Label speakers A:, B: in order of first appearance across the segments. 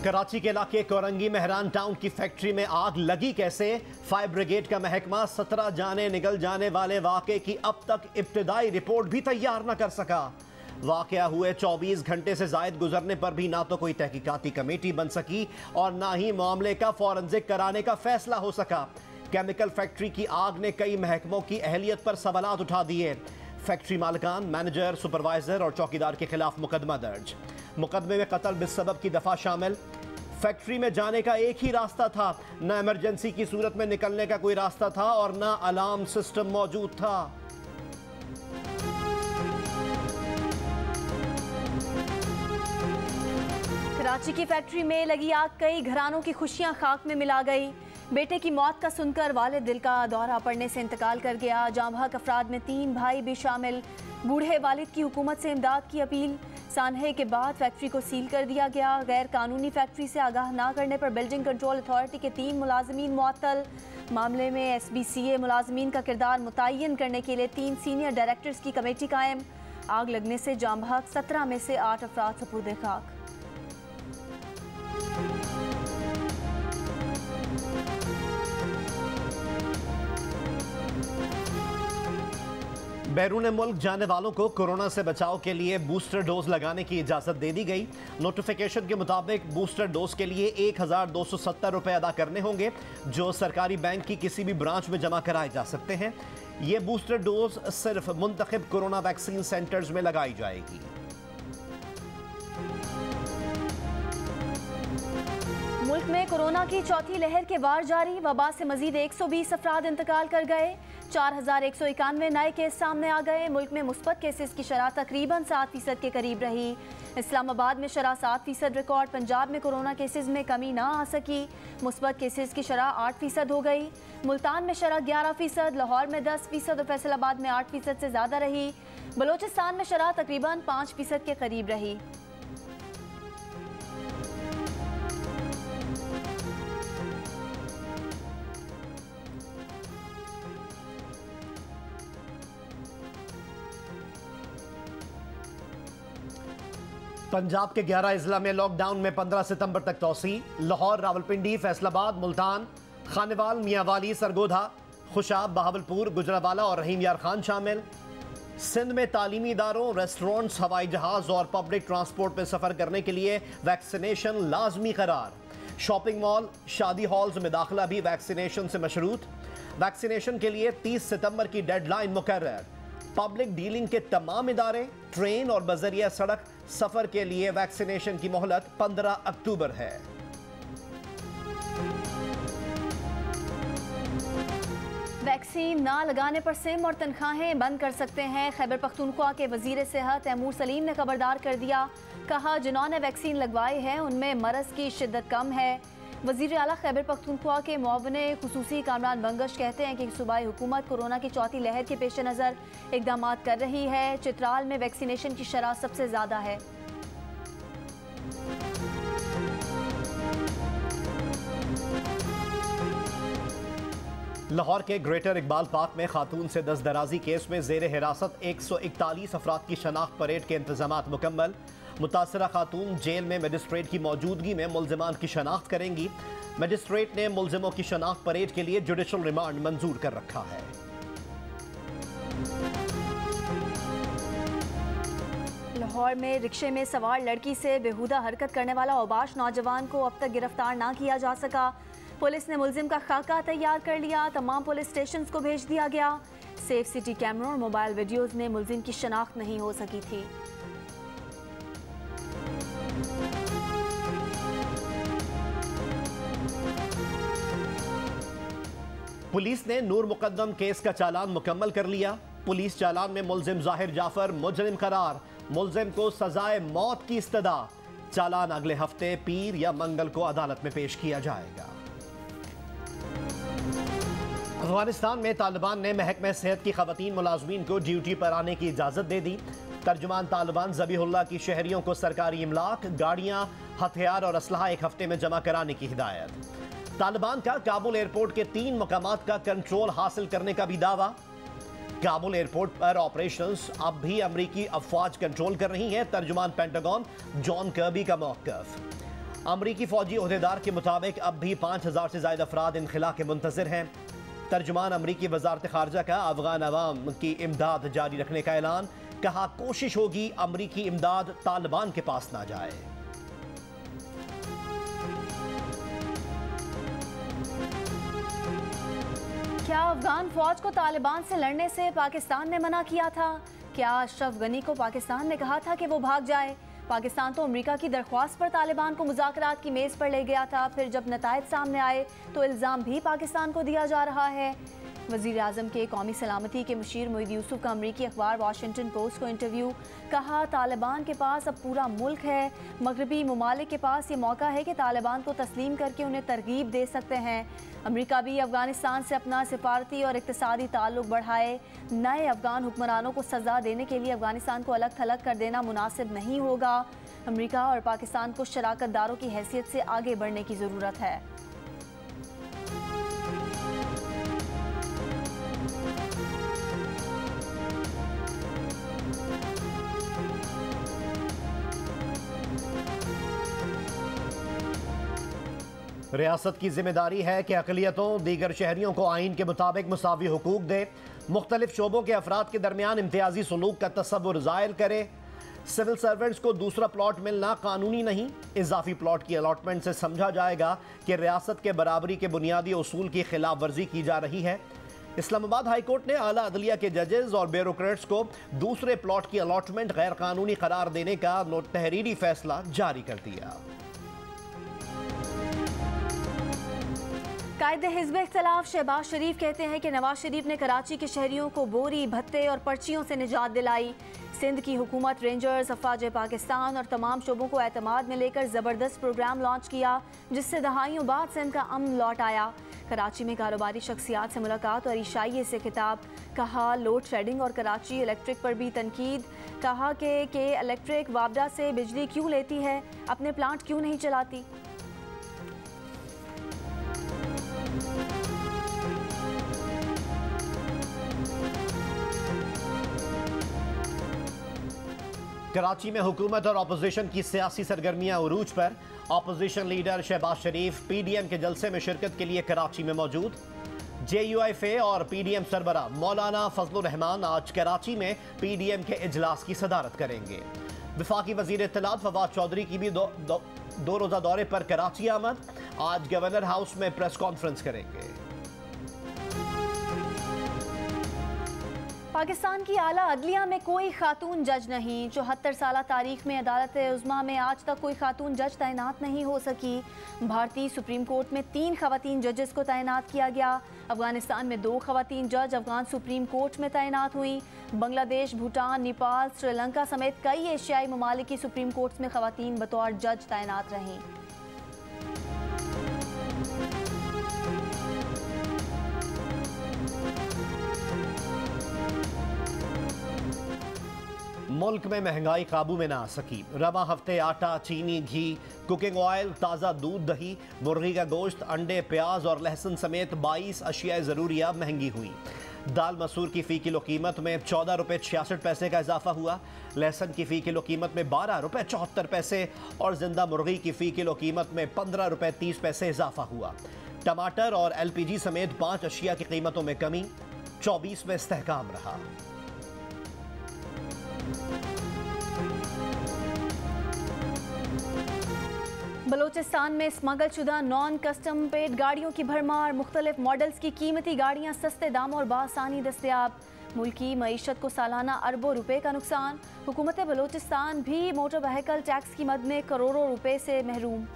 A: कराची के इलाके कोरंगी मेहरान टाउन की फैक्ट्री में आग लगी कैसे? फायर ब्रिगेड का महकमा 17 जाने निकल जाने वाले वाक़े की अब तक इब्तिदाई रिपोर्ट भी तैयार न कर सका। वाक़या हुए 24 घंटे से जायद गुजरने पर भी ना तो कोई तहकीकाती कमेटी बन सकी और ना ही मामले का फॉरेंसिक कराने का फैसला हो सका। केमिकल फैक्ट्री की आग ने कई महकमों की अहलियत पर सवालात उठा दिए। फैक्ट्री मालिकान, मैनेजर, सुपरवाइजर और चौकीदार के खिलाफ मुकदमा दर्ज। मुकदमे में कत्ल बिस्सबब की दफा शामिल। फैक्ट्री में जाने का एक ही रास्ता था, न इमरजेंसी की सूरत में निकलने का कोई रास्ता था और न अलार्म सिस्टम मौजूद था।
B: कराची की फैक्ट्री में लगी आग कई घरानों की खुशियां खाक में मिला गई। बेटे की मौत का सुनकर वालिद दिल का दौरा पड़ने से इंतकाल कर गया। जांबहक अफराद में 3 भाई भी शामिल। बूढ़े वालिद की हुकूमत से इमदाद की अपील। सानहे के बाद फैक्ट्री को सील कर दिया गया। गैर कानूनी फैक्ट्री से आगाह ना करने पर बिल्डिंग कंट्रोल अथॉरिटी के 3 मुलाजमीन मुअत्तल। मामले में SBCA मुलाजमीन का किरदार मुतय्यन करने के लिए 3 सीनियर डायरेक्टर्स की कमेटी कायम। आग लगने से जांबहक 17 में से 8 अफराद सपूदे खाक।
A: बैरून मुल्क जाने वालों को कोरोना से बचाव के लिए बूस्टर डोज लगाने की इजाज़त दे दी गई। नोटिफिकेशन के मुताबिक बूस्टर डोज के लिए 1270 रुपये अदा करने होंगे, जो सरकारी बैंक की किसी भी ब्रांच में जमा कराए जा सकते हैं। ये बूस्टर डोज सिर्फ मुंतखब कोरोना वैक्सीन सेंटर्स में लगाई जाएगी।
B: मुल्क में कोरोना की चौथी लहर के वार जारी। वबा से मजीद 120 अफराद इंतकाल कर गए। 4191 नए केस सामने आ गए। मुल्क में मुस्बत केसेस की शरह तकरीबन 7% के करीब रही। इस्लामाबाद में शरह 7% रिकॉर्ड। पंजाब में कोरोना केसेस में कमी ना आ सकी। मुस्बत केसेस की शरह 8% हो गई। मुल्तान में शरह 11%, लाहौर में 10% और फैसलाबाद में 8% से ज़्यादा रही। बलोचिस्तान में शरह तकरीबन 5% के करीब रही।
A: पंजाब के 11 अजला में लॉकडाउन में 15 सितंबर तक तोसी। लाहौर, रावलपिंडी, फैसलाबाद, मुल्तान, खानेवाल, मियांवाली, सरगोधा, खुशाब, बहावलपुर, गुजरावाला और रहीम यार खान शामिल। सिंध में तालीमी इदारों, रेस्टोरेंट्स, हवाई जहाज और पब्लिक ट्रांसपोर्ट में सफ़र करने के लिए वैक्सीनेशन लाजमी करार। शॉपिंग मॉल, शादी हॉल्स में दाखिला भी वैक्सीनेशन से मशरूत। वैक्सीनेशन के लिए 30 सितंबर की डेडलाइन मुकर्रर। पब्लिक डीलिंग के तमाम इदारे, ट्रेन और बजरिया सड़क सफर के लिए वैक्सीनेशन की मोहलत 15 अक्टूबर है।
B: वैक्सीन ना लगाने पर सिम और तनख्वाहें बंद कर सकते हैं। खैबर पख्तूनख्वा के वजीर सेहत तैमूर सलीम ने खबरदार कर दिया। कहा, जिन्होंने वैक्सीन लगवाई है उनमें मरज की शिद्दत कम है। वज़ीर आला खैबर पख्तूनख्वा के मुआवने खुसूसी कामरान बंगश कहते हैं कि सूबाई हुकूमत कोरोना की चौथी लहर के पेश नज़र इकदाम कर रही है। चित्राल में वैक्सीनेशन की शरह सबसे ज़्यादा है।
A: लाहौर के ग्रेटर इकबाल पार्क में खातून से दस्तदराजी केस में जेर हिरासत 141 अफराद की शनाख्त परेड के इंतजामात मुकम्मल। मुतासरा खातून जेल में मजिस्ट्रेट की मौजूदगी में मुल्जिमान की शनाख्त करेंगी। मजिस्ट्रेट ने मुल्जिमों की शनाख्त परेड के लिए जुडिशल रिमांड मंजूर कर रखा है।
B: लाहौर में रिक्शे में सवार लड़की से बेहुदा हरकत करने वाला औबाश नौजवान को अब तक गिरफ्तार ना किया जा सका। पुलिस ने मुल्जिम का खाका तैयार कर लिया। तमाम पुलिस स्टेशन को भेज दिया गया। सेफ सिटी कैमरों और मोबाइल वीडियोज में मुल्जिम की शनाख्त नहीं हो सकी थी।
A: पुलिस ने नूर मुकद्दम केस का चालान मुकम्मल कर लिया। पुलिस चालान में मुल्जिम जाहिर जाफर मुजरिम करार। मुल्जिम को सजाए मौत की इस्तदा। चालान अगले हफ्ते पीर या मंगल को अदालत में पेश किया जाएगा। अफगानिस्तान में तालिबान ने महकमा सेहत की खवातीन मुलाजमीन को ड्यूटी पर आने की इजाज़त दे दी। तर्जुमान तालिबान ज़बीहुल्लाह की शहरियों को सरकारी इमलाक, गाड़ियाँ, हथियार और असलहा एक हफ्ते में जमा कराने की हिदायत। तालिबान का काबुल एयरपोर्ट के 3 मकामात का कंट्रोल हासिल करने का भी दावा। काबुल एयरपोर्ट पर ऑपरेशंस अब भी अमरीकी अफवाज कंट्रोल कर रही हैं। तर्जुमान पेंटागन जॉन कर्बी का मौक़िफ़। अमरीकी फौजी ओहदेदार के मुताबिक अब भी 5000 से ज्यादा अफराद इनखला के मुंतजर हैं। तर्जुमान अमरीकी वजारत खारजा का अफगान अवाम की इमदाद जारी रखने का ऐलान। कहा कोशिश होगी अमरीकी इमदाद तालिबान के पास ना जाए।
B: क्या अफगान फौज को तालिबान से लड़ने से पाकिस्तान ने मना किया था? क्या अशरफ गनी को पाकिस्तान ने कहा था कि वो भाग जाए? पाकिस्तान तो अमेरिका की दरख्वास्त पर तालिबान को मुज़ाकरात की मेज़ पर ले गया था, फिर जब नताइज सामने आए तो इल्ज़ाम भी पाकिस्तान को दिया जा रहा है। वज़ीर आज़म के कौमी सलामती के मुशीर मोईद यूसुफ का अमरीकी अखबार वाशिंगटन पोस्ट को इंटरव्यू। कहा तालिबान के पास अब पूरा मुल्क है, मगरबी ममालिक के पास ये मौका है कि तालिबान को तस्लीम करके उन्हें तरगीब दे सकते हैं। अमेरिका भी अफगानिस्तान से अपना सिफारती और इक़्तिसादी ताल्लुक बढ़ाए। नए अफगान हुक्मरानों को सज़ा देने के लिए अफगानिस्तान को अलग थलग कर देना मुनासिब नहीं होगा। अमेरिका और पाकिस्तान को शराकत दारों की हैसियत से आगे बढ़ने की ज़रूरत है।
A: रियासत की जिम्मेदारी है कि अक़लियतों दीगर शहरियों को आइन के मुताबिक मुसावी हुकूक दे, मुख्तलिफ शोबों के अफराद के दरमियान इम्तियाजी सलूक का तसव्वुर ज़ायल करे। सिविल सर्वेंट्स को दूसरा प्लॉट मिलना कानूनी नहीं, इजाफी प्लॉट की अलॉटमेंट से समझा जाएगा कि रियासत के बराबरी के बुनियादी उसूल की खिलाफ वर्जी की जा रही है। इस्लामाबाद हाई कोर्ट ने आला अदलिया के जजेस और ब्यूरोक्रेट्स को दूसरे प्लॉट की अलॉटमेंट गैर कानूनी करार देने का तहरीरी फैसला जारी कर दिया।
B: कायदे हिज़्ब इख्तिलाफ शहबाज शरीफ कहते हैं कि नवाज शरीफ ने कराची के शहरियों को बोरी, भत्ते और पर्चियों से निजात दिलाई। सिंध की हुकूमत, रेंजर्स, अफवाज पाकिस्तान और तमाम शोबों को एतमाद में लेकर ज़बरदस्त प्रोग्राम लॉन्च किया, जिससे दहाइयों बाद सिंध का अमन लौट आया। कराची में कारोबारी शख्सियात से मुलाकात और ईशाइये से खिताब। कहा लोड शेडिंग और कराची इलेक्ट्रिक पर भी तनकीद। कहा कि इलेक्ट्रिक वापडा से बिजली क्यों लेती है, अपने प्लांट क्यों नहीं चलाती।
A: कराची में हुकूमत और अपोजिशन की सियासी सरगर्मियां उरूज पर। अपोजिशन लीडर शहबाज शरीफ पीडीएम के जलसे में शिरकत के लिए कराची में मौजूद। JUIFA और पीडीएम सरबरा मौलाना फजलुर रहमान आज कराची में पीडीएम के इजलास की सदारत करेंगे। वफाकी वजीर इत्तलात फवाद चौधरी की भी दो रोजा दौरे पर कराची आमद। आज गवर्नर हाउस में प्रेस कॉन्फ्रेंस करेंगे।
B: पाकिस्तान की आला अदलिया में कोई खातून जज नहीं। 74 साल तारीख में अदालत उज़्मा में आज तक कोई खातून जज तैनात नहीं हो सकी। भारतीय सुप्रीम कोर्ट में 3 खवातीन जजेस को तैनात किया गया। अफगानिस्तान में 2 खवातीन जज अफगान सुप्रीम कोर्ट में तैनात हुई। बांग्लादेश, भूटान, नेपाल, श्रीलंका समेत कई एशियाई ममालिक की सुप्रीम कोर्ट में खवातीन बतौर जज तैनात रहीं।
A: मुल्क में महंगाई काबू में ना आ सकी। रवा हफ्ते आटा, चीनी, घी, कुकिंग ऑयल, ताज़ा दूध, दही, मुर्गी का गोश्त, अंडे, प्याज और लहसुन समेत 22 अशिया ज़रूरिया महंगी हुई। दाल मसूर की फ़ी किलो कीमत में 14 रुपये 66 पैसे का इजाफा हुआ। लहसुन की फ़ी किलो कीमत में 12 रुपये 74 पैसे और जिंदा मुर्गी की फ़ी किलो कीमत में 15 रुपये 30 पैसे इजाफा हुआ। टमाटर और LPG समेत 5 अशिया की कीमतों में कमी, 24 में इस्तेहकाम रहा।
B: बलोचिस्तान में स्मगल शुदा नॉन कस्टम पेड गाड़ियों की भरमार। मुख्तलिफ मॉडल्स की कीमती गाड़ियाँ सस्ते दाम और बासानी दस्तयाब। मुल्की मईशत को सालाना अरबों रुपए का नुकसान। हुकूमत बलोचिस्तान भी मोटर व्हीकल टैक्स की मद में करोड़ों रुपए से महरूम।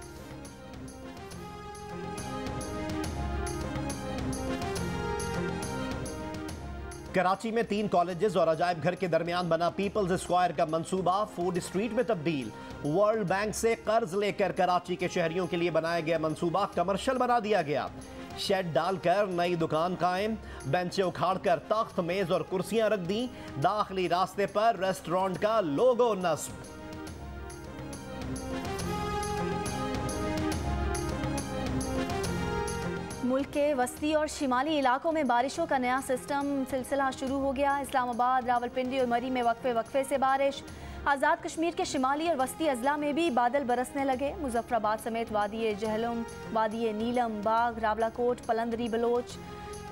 A: कराची में 3 कॉलेजेस और अजायब घर के दरमियान बना पीपल्स स्क्वायर का मंसूबा फूड स्ट्रीट में तब्दील। वर्ल्ड बैंक से कर्ज लेकर कराची के शहरियों के लिए बनाया गया मंसूबा कमर्शियल बना दिया गया। शेड डालकर नई दुकान कायम, बेंचें उखाड़कर तख्त, मेज और कुर्सियां रख दी। दाखिली रास्ते पर रेस्टोरेंट का लोगो नस्ब।
B: मुल्क के वस्ती और शिमाली इलाकों में बारिशों का नया सिलसिला शुरू हो गया। इस्लामाबाद, रावलपिंडी और मरी में वक्फे से बारिश। आज़ाद कश्मीर के शिमाली और वस्ती अजला में भी बादल बरसने लगे। मुजफ्फराबाद समेत वादी जहलम, वादी नीलम, बाग, रावलाकोट, पलंदरी, बलोच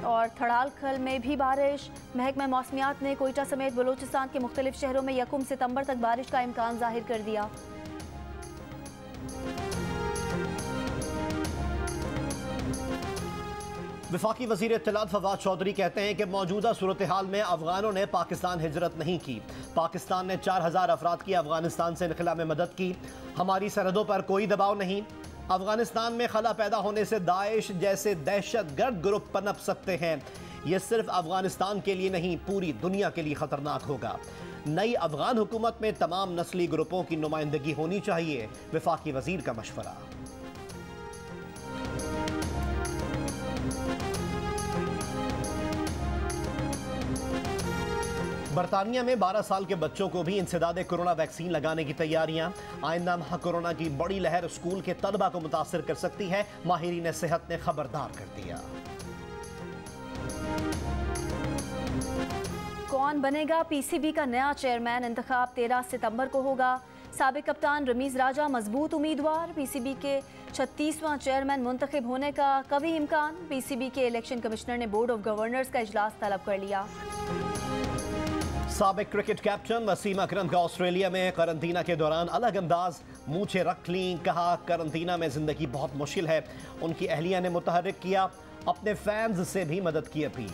B: और थड़ालखल में भी बारिश। महकमा मौसमियात ने कोयटा समेत बलूचिस्तान के मुख्तलिफ शहरों में 1 सितंबर तक बारिश का इम्कान जाहिर कर दिया।
A: वफाकी वज़ीर इत्तलात फवाद चौधरी कहते हैं कि मौजूदा सूरत हाल में अफगानों ने पाकिस्तान हिजरत नहीं की। पाकिस्तान ने 4000 अफराद की अफगानिस्तान से इनखला में मदद की। हमारी सरहदों पर कोई दबाव नहीं। अफगानिस्तान में खला पैदा होने से दाइश जैसे दहशतगर्द ग्रुप पनप सकते हैं। ये सिर्फ अफगानिस्तान के लिए नहीं, पूरी दुनिया के लिए खतरनाक होगा। नई अफगान हुकूमत में तमाम नस्ली ग्रुपों की नुमाइंदगी होनी चाहिए, वफाकी वज़ीर का मशवरा। बरतानिया में 12 साल के बच्चों को भी इंसदादे कोरोना वैक्सीन लगाने की तैयारियां। आइंदा माह कोरोना की बड़ी लहर स्कूल के तलबा को मुतासिर कर सकती है, माहिरीन सेहत ने खबरदार कर दिया।
B: कौन बनेगा पीसीबी का नया चेयरमैन? इंतखाब 13 सितंबर को होगा। साबिक कप्तान रमीज राजा मजबूत उम्मीदवार। पीसीबी के 36वां चेयरमैन मुंतखब होने का कभी इम्कान। पीसीबी के इलेक्शन कमिश्नर ने बोर्ड ऑफ गवर्नर्स का इजलास तलब कर लिया।
A: साबिक क्रिकेट कैप्टन वसीम अकरम का ऑस्ट्रेलिया में करंतना के दौरान अलग अंदाज, मूंछें रख ली। कहा करंतना में जिंदगी बहुत मुश्किल है। उनकी अहलिया ने मुतहर्रिक किया, अपने फैंस से भी मदद की अपील।